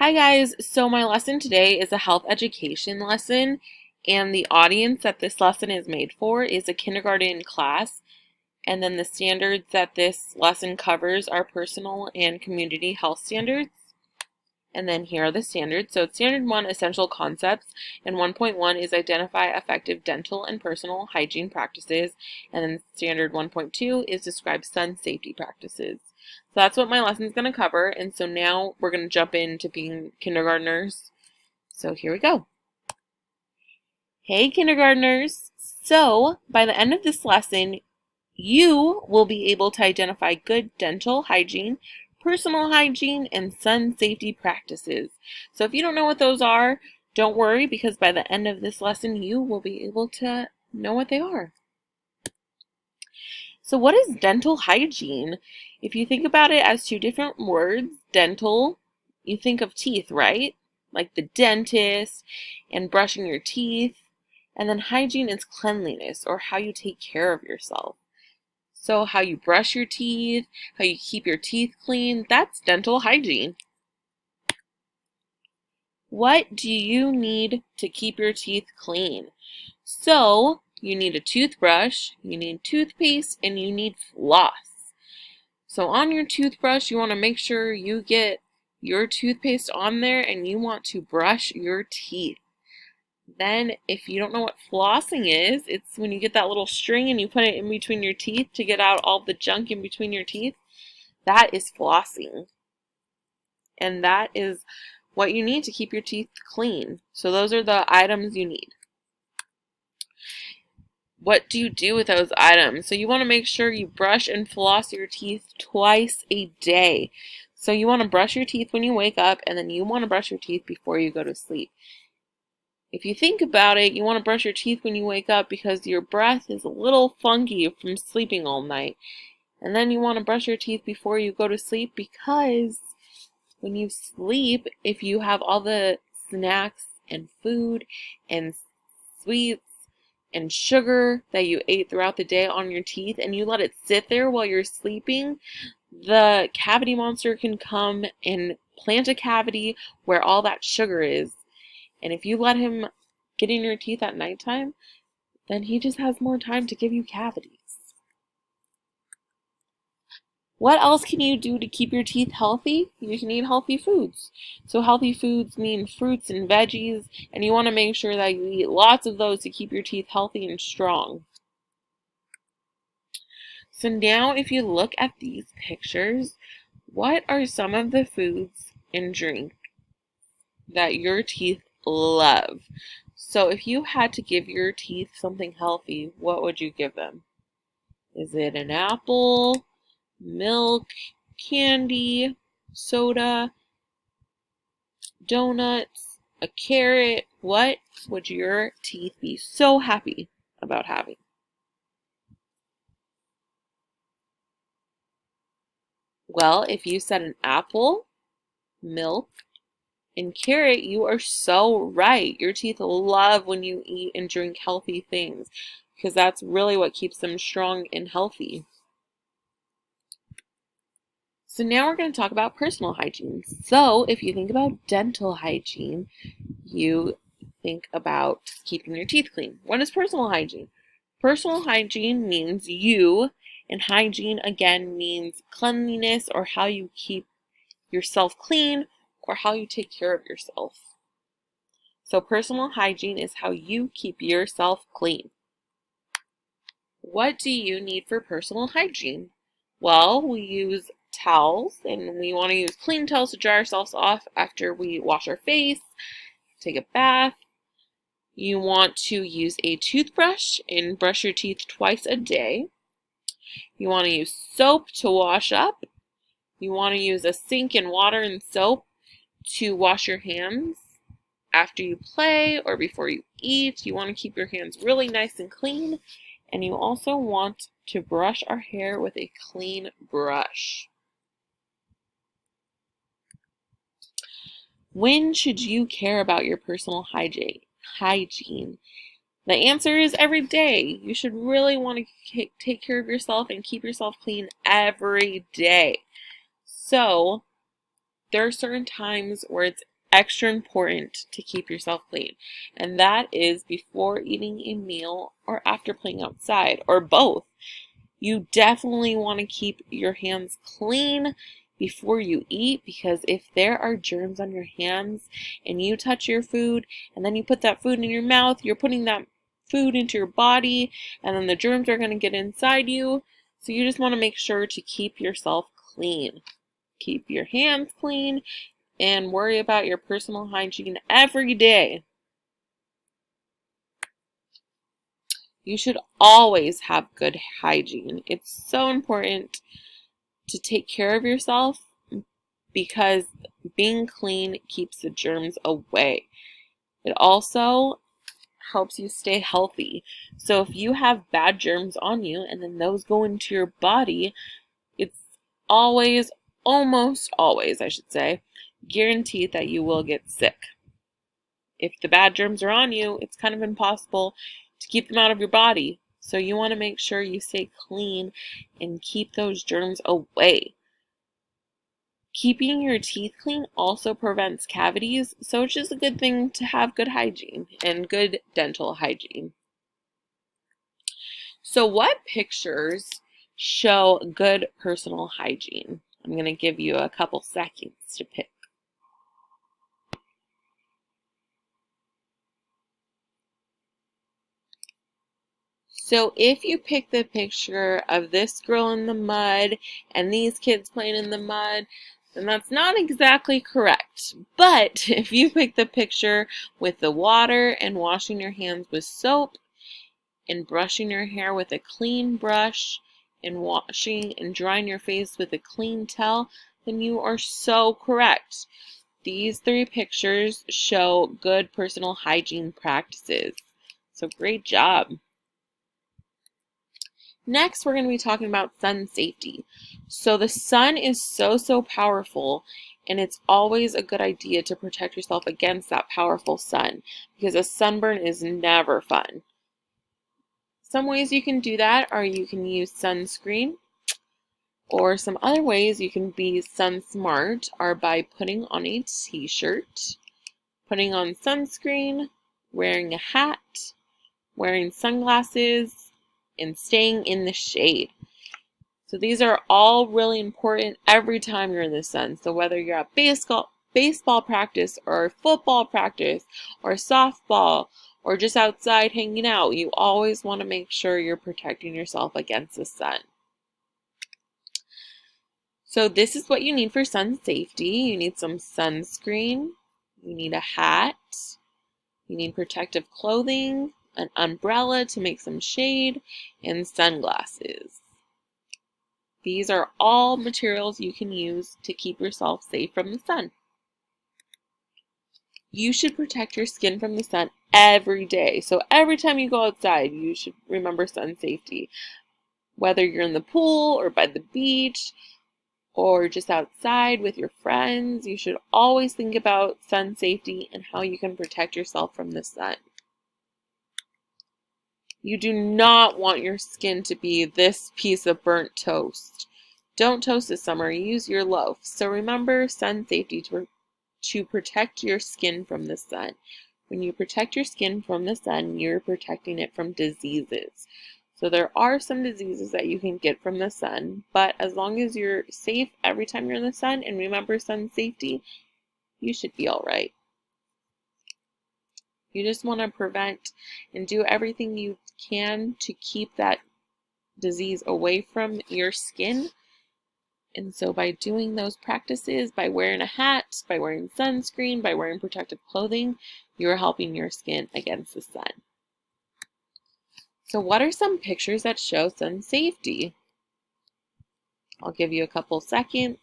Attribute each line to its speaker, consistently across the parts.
Speaker 1: Hi guys, so my lesson today is a health education lesson, and the audience that this lesson is made for is a kindergarten class, and then the standards that this lesson covers are personal and community health standards. And then here are the standards. So standard 1, essential concepts, and 1.1 is identify effective dental and personal hygiene practices, and then standard 1.2 is describe sun safety practices. So that's what my lesson is going to cover, and so now we're going to jump into being kindergartners. So here we go. Hey kindergartners! So by the end of this lesson, you will be able to identify good dental hygiene, personal hygiene, and sun safety practices. So if you don't know what those are, don't worry, because by the end of this lesson, you will be able to know what they are. So what is dental hygiene? If you think about it as two different words, dental, you think of teeth, right? Like the dentist and brushing your teeth. And then hygiene is cleanliness, or how you take care of yourself. So how you brush your teeth, how you keep your teeth clean, that's dental hygiene. What do you need to keep your teeth clean? So you need a toothbrush, you need toothpaste, and you need floss. So on your toothbrush, you want to make sure you get your toothpaste on there and you want to brush your teeth. Then if you don't know what flossing is, it's when you get that little string and you put it in between your teeth to get out all the junk in between your teeth. That is flossing. And that is what you need to keep your teeth clean. So those are the items you need. What do you do with those items? So you want to make sure you brush and floss your teeth twice a day. So you want to brush your teeth when you wake up, and then you want to brush your teeth before you go to sleep. If you think about it, you want to brush your teeth when you wake up because your breath is a little funky from sleeping all night. And then you want to brush your teeth before you go to sleep because when you sleep, if you have all the snacks and food and sweets and sugar that you ate throughout the day on your teeth and you let it sit there while you're sleeping, the cavity monster can come and plant a cavity where all that sugar is. And if you let him get in your teeth at nighttime, then he just has more time to give you cavities. What else can you do to keep your teeth healthy? You can eat healthy foods. So healthy foods mean fruits and veggies, and you want to make sure that you eat lots of those to keep your teeth healthy and strong. So now if you look at these pictures, what are some of the foods and drinks that your teeth love? So if you had to give your teeth something healthy, what would you give them? Is it an apple, milk, candy, soda, donuts, a carrot? What would your teeth be so happy about having? Well, if you said an apple, milk, and carrot, you are so right. Your teeth love when you eat and drink healthy things because that's really what keeps them strong and healthy. So now we're going to talk about personal hygiene. So if you think about dental hygiene, you think about keeping your teeth clean. What is personal hygiene? Personal hygiene means you, and hygiene again means cleanliness or how you keep yourself clean or how you take care of yourself. So personal hygiene is how you keep yourself clean. What do you need for personal hygiene? Well, we use towels, and we want to use clean towels to dry ourselves off after we wash our face, take a bath. You want to use a toothbrush and brush your teeth twice a day. You want to use soap to wash up. You want to use a sink and water and soap to wash your hands after you play or before you eat. You want to keep your hands really nice and clean. And you also want to brush our hair with a clean brush. When should you care about your personal hygiene? The answer is every day. You should really want to take care of yourself and keep yourself clean every day. So there are certain times where it's extra important to keep yourself clean, and that is before eating a meal or after playing outside, or both. You definitely want to keep your hands clean before you eat, because if there are germs on your hands and you touch your food and then you put that food in your mouth, you're putting that food into your body, and then the germs are going to get inside you. So you just want to make sure to keep yourself clean. Keep your hands clean and worry about your personal hygiene every day. You should always have good hygiene. It's so important to take care of yourself because being clean keeps the germs away. It also helps you stay healthy. So if you have bad germs on you and then those go into your body, it's always, almost always, I should say, guaranteed that you will get sick. If the bad germs are on you, it's kind of impossible to keep them out of your body. So you want to make sure you stay clean and keep those germs away. Keeping your teeth clean also prevents cavities, so it's just a good thing to have good hygiene and good dental hygiene. So what pictures show good personal hygiene? I'm going to give you a couple seconds to pick. So if you pick the picture of this girl in the mud and these kids playing in the mud, then that's not exactly correct. But if you pick the picture with the water and washing your hands with soap and brushing your hair with a clean brush and washing and drying your face with a clean towel, then you are so correct. These three pictures show good personal hygiene practices. So great job. Next, we're going to be talking about sun safety. So the sun is so powerful, and it's always a good idea to protect yourself against that powerful sun, because a sunburn is never fun. Some ways you can do that are you can use sunscreen, or some other ways you can be sun smart are by putting on a t-shirt, putting on sunscreen, wearing a hat, wearing sunglasses, and staying in the shade. So these are all really important every time you're in the sun. So whether you're at baseball practice or football practice or softball or just outside hanging out, you always want to make sure you're protecting yourself against the sun. So this is what you need for sun safety. You need some sunscreen, you need a hat, you need protective clothing, an umbrella to make some shade, and sunglasses. These are all materials you can use to keep yourself safe from the sun. You should protect your skin from the sun every day. So every time you go outside, you should remember sun safety. Whether you're in the pool or by the beach or just outside with your friends, you should always think about sun safety and how you can protect yourself from the sun. You do not want your skin to be this piece of burnt toast. Don't toast this summer, use your loaf. So remember sun safety to protect your skin from the sun. When you protect your skin from the sun, you're protecting it from diseases. So there are some diseases that you can get from the sun, but as long as you're safe every time you're in the sun and remember sun safety, you should be all right. You just want to prevent and do everything you can to keep that disease away from your skin. And so by doing those practices, by wearing a hat, by wearing sunscreen, by wearing protective clothing, you're helping your skin against the sun. So what are some pictures that show sun safety? I'll give you a couple seconds.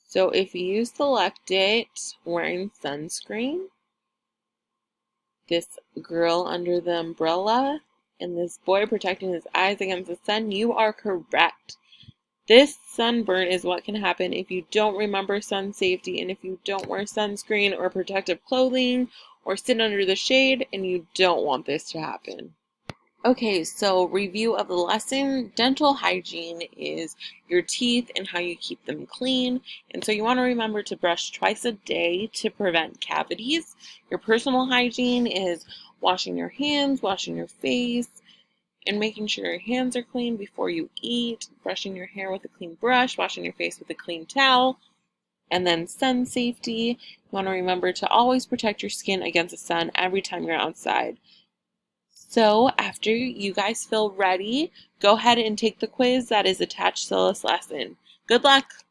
Speaker 1: So if you select it wearing sunscreen, this girl under the umbrella, and this boy protecting his eyes against the sun, you are correct. This sunburn is what can happen if you don't remember sun safety and if you don't wear sunscreen or protective clothing or sit under the shade, and you don't want this to happen. Okay, so review of the lesson. Dental hygiene is your teeth and how you keep them clean. And so you want to remember to brush twice a day to prevent cavities. Your personal hygiene is washing your hands, washing your face, and making sure your hands are clean before you eat, brushing your hair with a clean brush, washing your face with a clean towel. And then sun safety. You want to remember to always protect your skin against the sun every time you're outside. So after you guys feel ready, go ahead and take the quiz that is attached to this lesson. Good luck!